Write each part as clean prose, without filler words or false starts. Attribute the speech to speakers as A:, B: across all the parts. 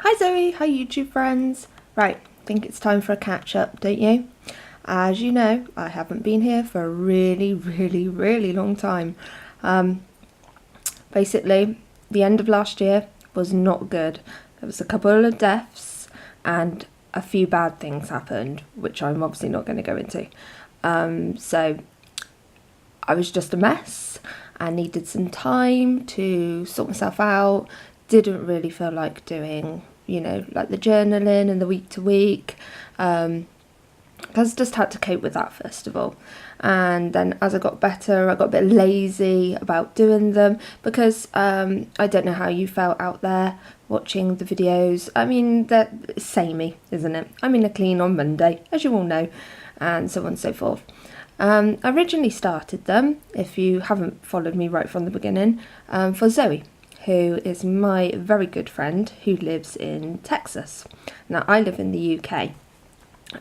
A: Hi Zoe, hi YouTube friends. Right, think it's time for a catch up, don't you? As you know, I haven't been here for a really long time. Basically, the end of last year was not good. There was a couple of deaths and a few bad things happened, which I'm obviously not going to go into. So I was just a mess. I needed some time to sort myself out. Didn't really feel like doing, like the journaling and the week to week. Because I just had to cope with that first of all. And then as I got better, I got a bit lazy about doing them because I don't know how you felt out there watching the videos. I mean, they're samey, isn't it? I mean, I clean on Monday, as you all know, and so on and so forth. I originally started them, if you haven't followed me right from the beginning, for Zoe, who is my very good friend who lives in Texas. Now, I live in the UK,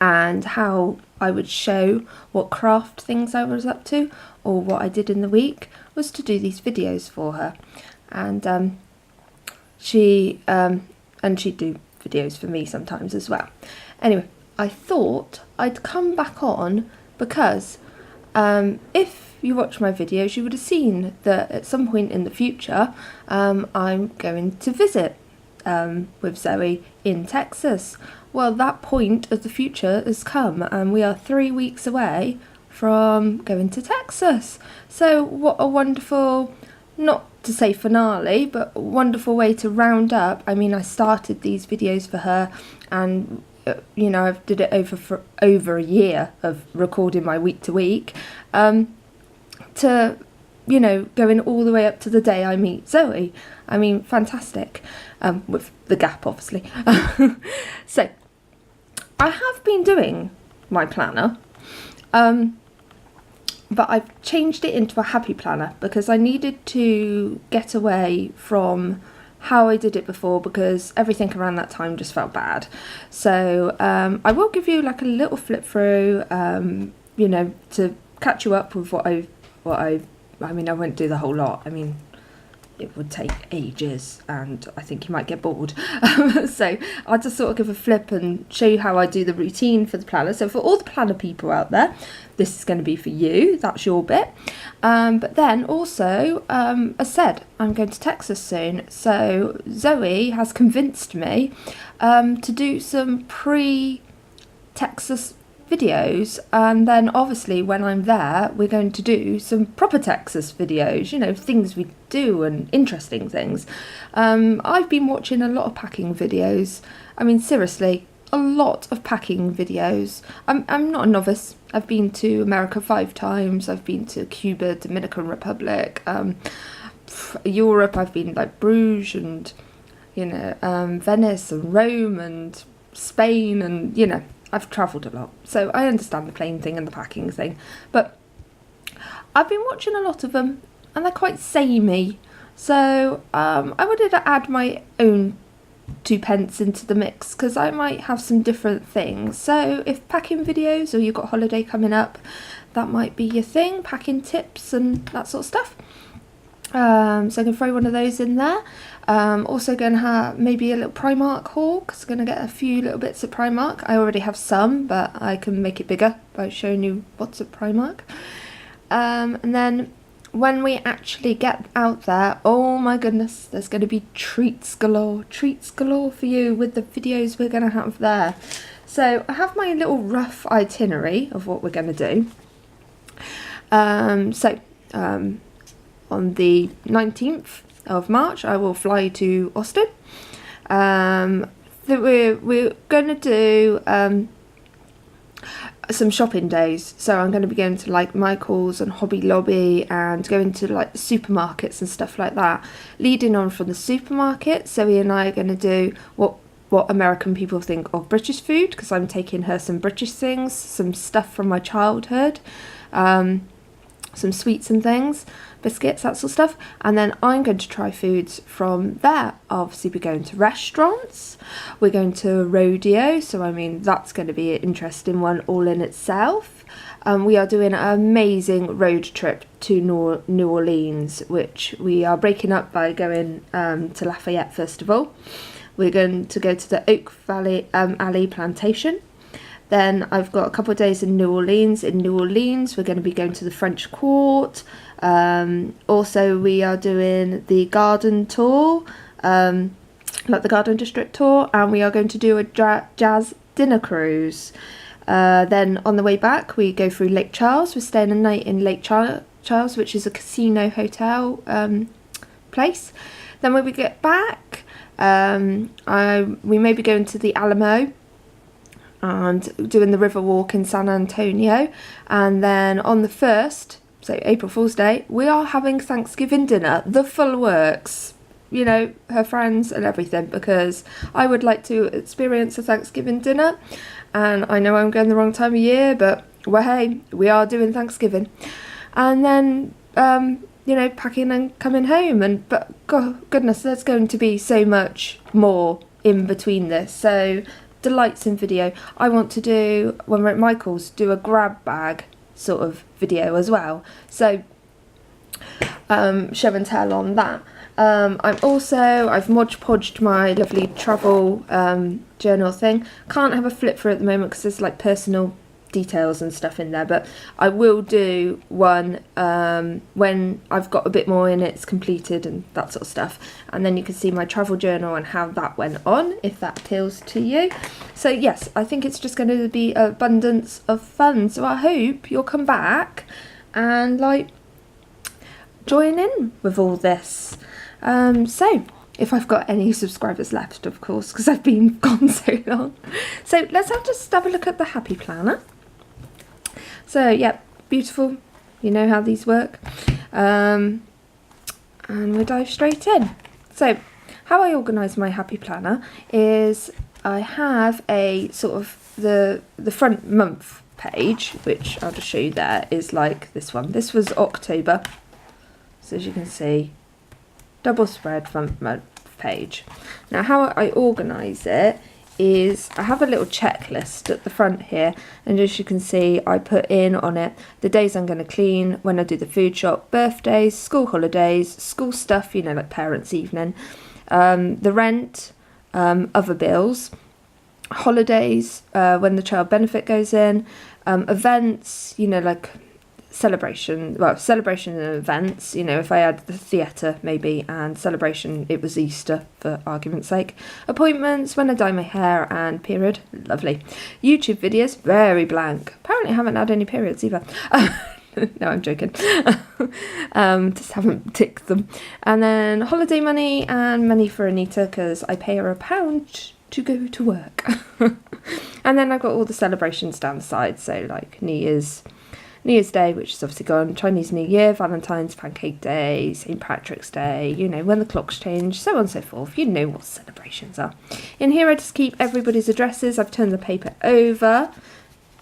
A: and how I would show what craft things I was up to or what I did in the week was to do these videos for her. And she'd do videos for me sometimes as well. Anyway, I thought I'd come back on because if you watch my videos, you would have seen that at some point in the future, I'm going to visit with Zoe in Texas. Well, that point of the future has come, and we are 3 weeks away from going to Texas. So what a wonderful, not to say finale, but a wonderful way to round up. I mean, I started these videos for her, and I've did it for over a year of recording my week to week, to going all the way up to the day I meet Zoe. I mean, fantastic, with the gap obviously. So I have been doing my planner, but I've changed it into a happy planner because I needed to get away from how I did it before, because everything around that time just felt bad. So I will give you like a little flip through, to catch you up with what I won't do the whole lot. I mean, it would take ages and I think you might get bored. So I'll just sort of give a flip and show you how I do the routine for the planner. So for all the planner people out there, this is going to be for you. That's your bit. But then also, as said, I'm going to Texas soon. So Zoe has convinced me to do some pre-Texas videos, and then obviously when I'm there we're going to do some proper Texas videos, things we do and interesting things. I've been watching a lot of packing videos. I mean, seriously, a lot of packing videos. I'm not a novice. I've been to America 5 times. I've been to Cuba, Dominican Republic, Europe. I've been like Bruges and Venice and Rome and Spain, and I've travelled a lot, so I understand the plane thing and the packing thing, but I've been watching a lot of them and they're quite samey, so I wanted to add my own 2 pence into the mix because I might have some different things. So if packing videos, or you've got holiday coming up, that might be your thing, packing tips and that sort of stuff. So I'm going to throw one of those in there. Also going to have maybe a little Primark haul, because I'm going to get a few little bits at Primark. I already have some, but I can make it bigger by showing you what's at Primark. And then when we actually get out there, oh my goodness, there's going to be treats galore for you with the videos we're going to have there. So I have my little rough itinerary of what we're going to do. On the 19th of March, I will fly to Austin. We're going to do some shopping days. So I'm going to be going to like Michael's and Hobby Lobby and going to like the supermarkets and stuff like that. Leading on from the supermarket, Zoe and I are going to do what American people think of British food, because I'm taking her some British things, some stuff from my childhood, some sweets and things, biscuits, that sort of stuff, and then I'm going to try foods from there. Obviously we're going to restaurants, we're going to a rodeo, so I mean that's going to be an interesting one all in itself. We are doing an amazing road trip to New Orleans, which we are breaking up by going to Lafayette first of all. we're going to go to the Oak Valley Alley Plantation. Then I've got a couple of days in New Orleans. In New Orleans, we're going to be going to the French Court. Also, we are doing the garden tour, like the Garden District tour, and we are going to do a jazz dinner cruise. Then on the way back, we go through Lake Charles. We're staying a night in Lake Charles, which is a casino hotel place. Then when we get back, we may be going to the Alamo and doing the river walk in San Antonio. And then on the 1st, so April Fool's Day, we are having Thanksgiving dinner, the full works, you know, her friends and everything, because I would like to experience a Thanksgiving dinner. And I know I'm going the wrong time of year, but well, hey, we are doing Thanksgiving. And then, you know, packing and coming home. And but goodness, there's going to be so much more in between this. So delights in video. I want to do, when we're at Michael's, do a grab bag sort of video as well. So show and tell on that. I've Mod Podged my lovely travel journal thing. Can't have a flip through at the moment because there's like personal details and stuff in there, but I will do one when I've got a bit more in it's completed and that sort of stuff, and then you can see my travel journal and how that went on, if that appeals to you. So yes, I think it's just going to be abundance of fun, so I hope you'll come back and like join in with all this. So if I've got any subscribers left, of course, because I've been gone so long. So let's just have a look at the Happy Planner. So yeah, beautiful. You know how these work. And we'll dive straight in. So how I organise my Happy Planner is I have a sort of the front month page, which I'll just show you there, is like this one. This was October. So as you can see, double spread front month page. Now how I organise it is I have a little checklist at the front here, and as you can see I put in on it the days I'm going to clean, when I do the food shop, birthdays, school holidays, school stuff, you know, like parents' evening, the rent, other bills, holidays, when the child benefit goes in, events, you know, like celebration and events, you know, if I had the theatre maybe, and celebration, it was Easter for argument's sake, appointments, when I dye my hair, and period, lovely. YouTube videos, very blank, apparently I haven't had any periods either. No, I'm joking. Just haven't ticked them. And then holiday money and money for Anita, because I pay her £1 to go to work. And then I've got all the celebrations down the side, so like New Year's Day, which is obviously gone, Chinese New Year, Valentine's, Pancake Day, St. Patrick's Day, you know, when the clocks change, so on and so forth. You know what celebrations are. In here I just keep everybody's addresses. I've turned the paper over.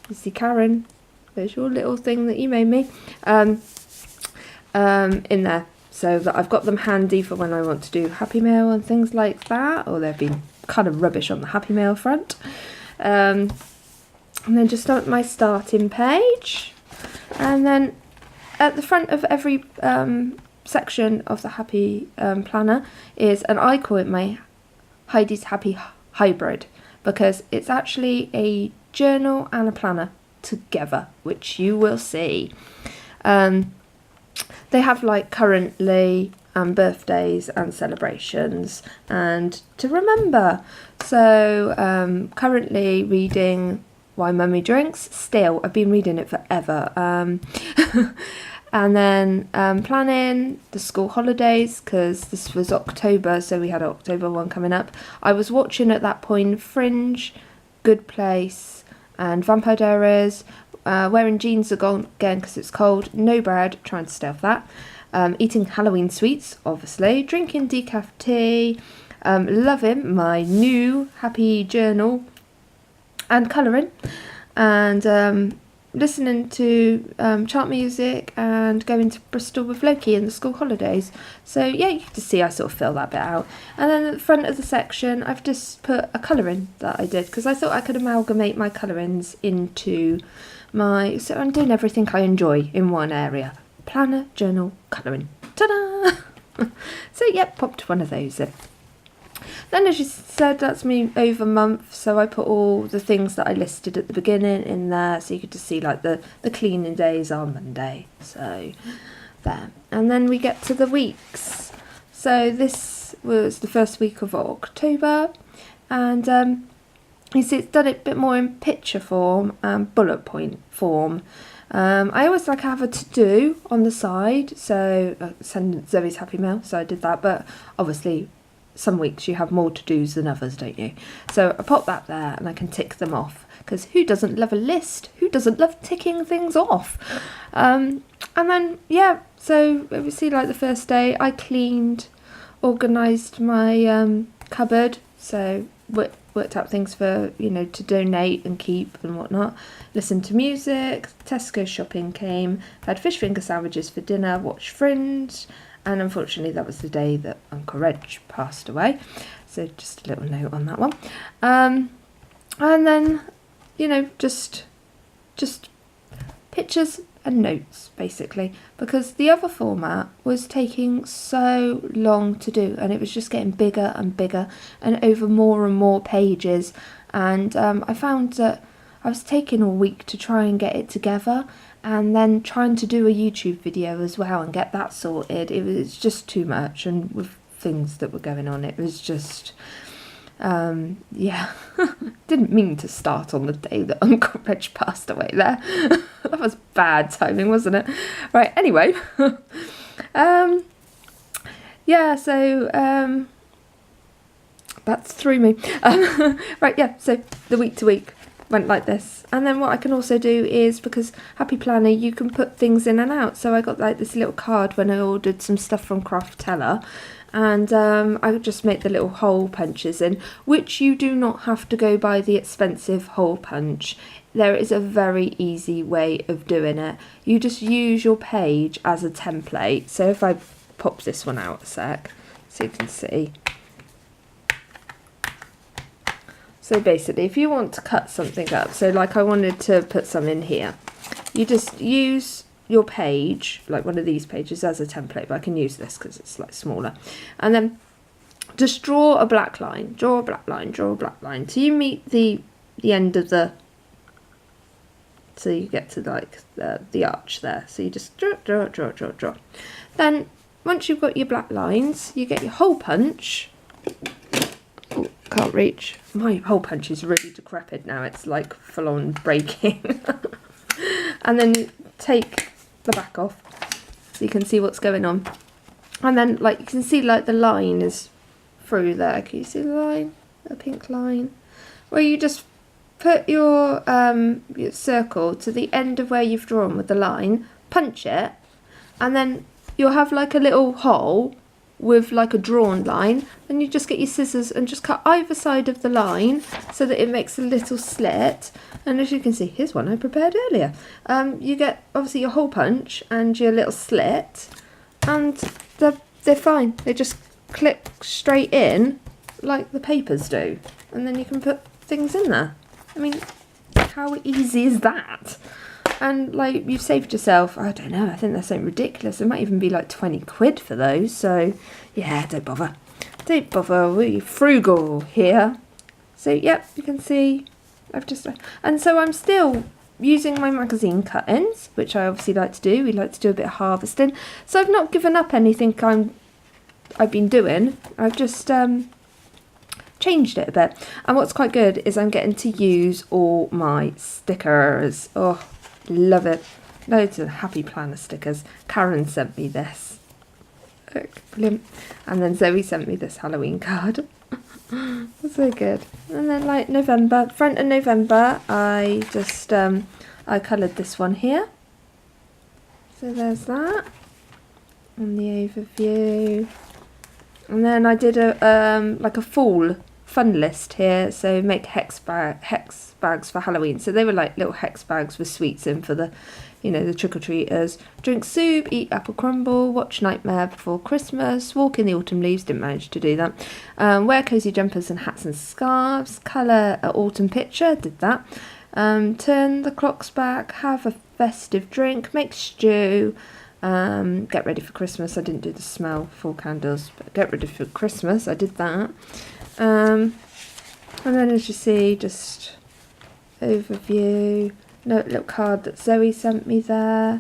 A: You see Karen, there's your little thing that you made me, in there, so that I've got them handy for when I want to do Happy Mail and things like that, or they've been kind of rubbish on the Happy Mail front. And then just start my starting page. And then at the front of every section of the Happy Planner is, and I call it my Heidi's Happy Hybrid, because it's actually a journal and a planner together, which you will see. They have like currently birthdays and celebrations and to remember. So currently reading Why Mummy Drinks. Still, I've been reading it forever. And then planning the school holidays, because this was October, so we had an October one coming up. I was watching at that point Fringe, Good Place, and Vampire Diaries. Wearing jeans again because it's cold. No bread, trying to stay off that. Eating Halloween sweets, obviously. Drinking decaf tea. Loving my new happy journal. And colouring. And listening to chant music and going to Bristol with Loki in the school holidays. So yeah, you can just see I sort of fill that bit out. And then at the front of the section I've just put a colouring that I did, because I thought I could amalgamate my colourings into my, so I'm doing everything I enjoy in one area. Planner, journal, colouring. Ta-da! So yep, popped one of those in. Then, as you said, that's me over month, so I put all the things that I listed at the beginning in there, so you could just see like the cleaning days are Monday, so there. And then we get to the weeks. So this was the first week of October, and you see it's done it a bit more in picture form and bullet point form. I always like to have a to-do on the side, so send Zoe's Happy Mail, so I did that, but obviously some weeks you have more to-dos than others, don't you? So I pop that there and I can tick them off, because who doesn't love a list? Who doesn't love ticking things off? And then, yeah, so obviously like the first day I cleaned, organised my cupboard, so worked out things for, you know, to donate and keep and whatnot. Listened to music, Tesco shopping came, had fish finger sandwiches for dinner, watched Fringe, and unfortunately that was the day that Uncle Reg passed away. So just a little note on that one. And then, you know, just pictures and notes basically, because the other format was taking so long to do and it was just getting bigger and bigger and over more and more pages, and I found that I was taking a week to try and get it together, and then trying to do a YouTube video as well and get that sorted. It was just too much, and with things that were going on, it was just yeah. Didn't mean to start on the day that Uncle Reg passed away there. That was bad timing, wasn't it? Right, anyway. Yeah, so that threw me. Right, yeah, so the week to week went like this. And then what I can also do is, because Happy Planner, you can put things in and out. So I got like this little card when I ordered some stuff from Craftella, and I would just make the little hole punches in, which you do not have to go by the expensive hole punch. There is a very easy way of doing it. You just use your page as a template. So if I pop this one out a sec, so you can see. So basically, if you want to cut something up, so like I wanted to put some in here, you just use your page, like one of these pages, as a template, but I can use this because it's like smaller. And then just draw a black line, draw a black line, draw a black line, till you meet the end of the, so you get to like the arch there. So you just draw. Then once you've got your black lines, you get your hole punch. Oh, can't reach. My hole punch is really decrepit now. It's like full on breaking. And then you take the back off so you can see what's going on. And then like you can see like the line is through there. Can you see the line? The pink line? Where you just put your circle to the end of where you've drawn with the line, punch it, and then you'll have like a little hole with like a drawn line. Then you just get your scissors and just cut either side of the line so that it makes a little slit. And as you can see, here's one I prepared earlier. You get obviously your hole punch and your little slit, and they're fine. They just clip straight in like the papers do, and then you can put things in there. I mean, how easy is that? And like, you've saved yourself, I don't know, I think that's something ridiculous. It might even be like 20 quid for those. So yeah, don't bother. Don't bother, we're frugal here. So yep, you can see I've just, and so I'm still using my magazine cut-ins, which I obviously like to do. We like to do a bit of harvesting. So I've not given up anything I've been doing. I've just changed it a bit. And what's quite good is I'm getting to use all my stickers. Oh, love it. Loads of Happy Planner stickers. Karen sent me this. Look, brilliant. And then Zoe sent me this Halloween card. That's so good. And then like November, front of November, I just I coloured this one here. So there's that. And the overview. And then I did a like a fall fun list here. So make hex bags for Halloween. So they were like little hex bags with sweets in for the, you know, the trick-or-treaters. Drink soup, eat apple crumble, watch Nightmare Before Christmas, walk in the autumn leaves, didn't manage to do that. Wear cosy jumpers and hats and scarves, colour an autumn picture, did that. Turn the clocks back, have a festive drink, make stew, get ready for Christmas. I didn't do the smell, 4 candles, but get ready for Christmas, I did that. And then as you see, just overview, little card that Zoe sent me there.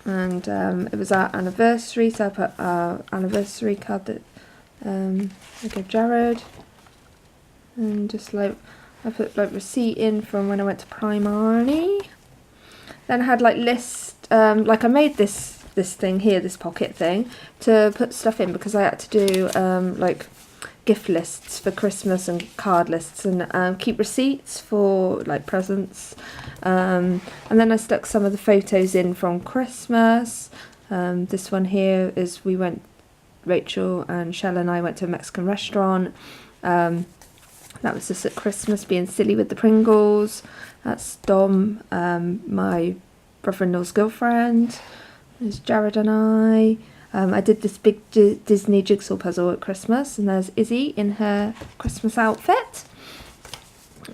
A: And it was our anniversary, so I put our anniversary card that I gave Jared. And just like, I put like receipt in from when I went to Primarily. Then I had like like I made this thing here, this pocket thing, to put stuff in because I had to do like gift lists for Christmas and card lists, and keep receipts for like presents. And then I stuck some of the photos in from Christmas. This one here is Rachel and Shell and I went to a Mexican restaurant. That was just at Christmas, being silly with the Pringles. That's Dom, my brother-in-law's girlfriend. There's Jared and I. I did this big Disney jigsaw puzzle at Christmas, and there's Izzy in her Christmas outfit.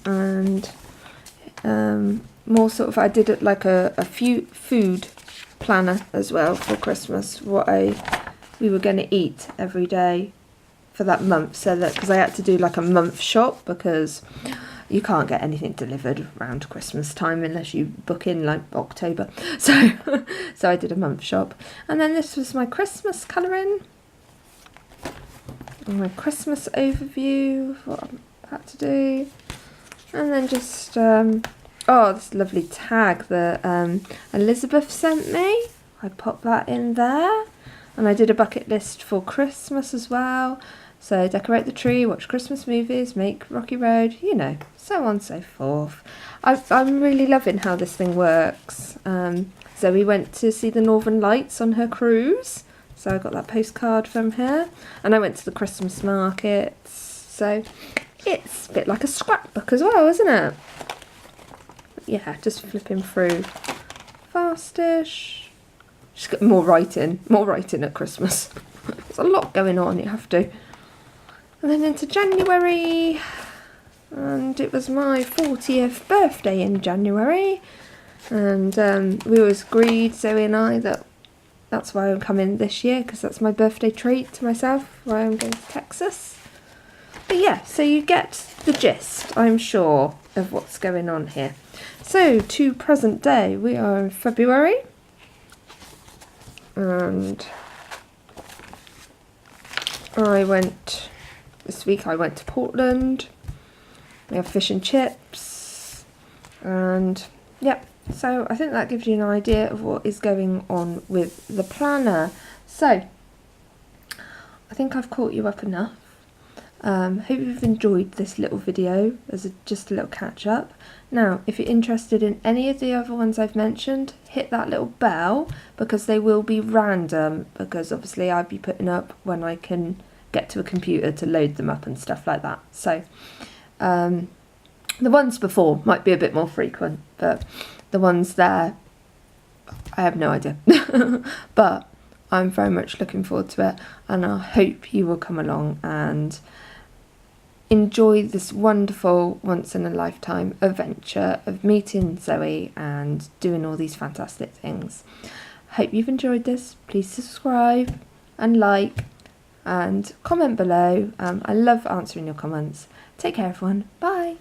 A: And more sort of, I did it like a few food planner as well for Christmas, what we were going to eat every day for that month, so that, because I had to do like a month shop, because you can't get anything delivered around Christmas time unless you book in like October. So I did a month shop. And then this was my Christmas colouring. And my Christmas overview of what I had to do. And then just, this lovely tag that Elizabeth sent me. I popped that in there. And I did a bucket list for Christmas as well. So decorate the tree, watch Christmas movies, make Rocky Road, so on and so forth. I'm really loving how this thing works. So we went to see the Northern Lights on her cruise. So I got that postcard from her. And I went to the Christmas markets. So it's a bit like a scrapbook as well, isn't it? Yeah, just flipping through fastish. Just got more writing at Christmas. There's a lot going on, you have to. And then into January, and it was my 40th birthday in January, and we always agreed, Zoe and I, that's why I'm coming this year, because that's my birthday treat to myself, why I'm going to Texas. But yeah, so you get the gist, I'm sure, of what's going on here. So, to present day, we are in February, and this week I went to Portland. We have fish and chips, and yep, so I think that gives you an idea of what is going on with the planner. So I think I've caught you up enough. Hope you've enjoyed this little video as just a little catch up. Now, if you're interested in any of the other ones I've mentioned, hit that little bell, because they will be random, because obviously I'll be putting up when I can get to a computer to load them up and stuff like that. So the ones before might be a bit more frequent, but the ones there, I have no idea. But I'm very much looking forward to it, and I hope you will come along and enjoy this wonderful once in a lifetime adventure of meeting Zoe and doing all these fantastic things. Hope you've enjoyed this. Please subscribe and like and comment below. I love answering your comments. Take care, everyone. Bye.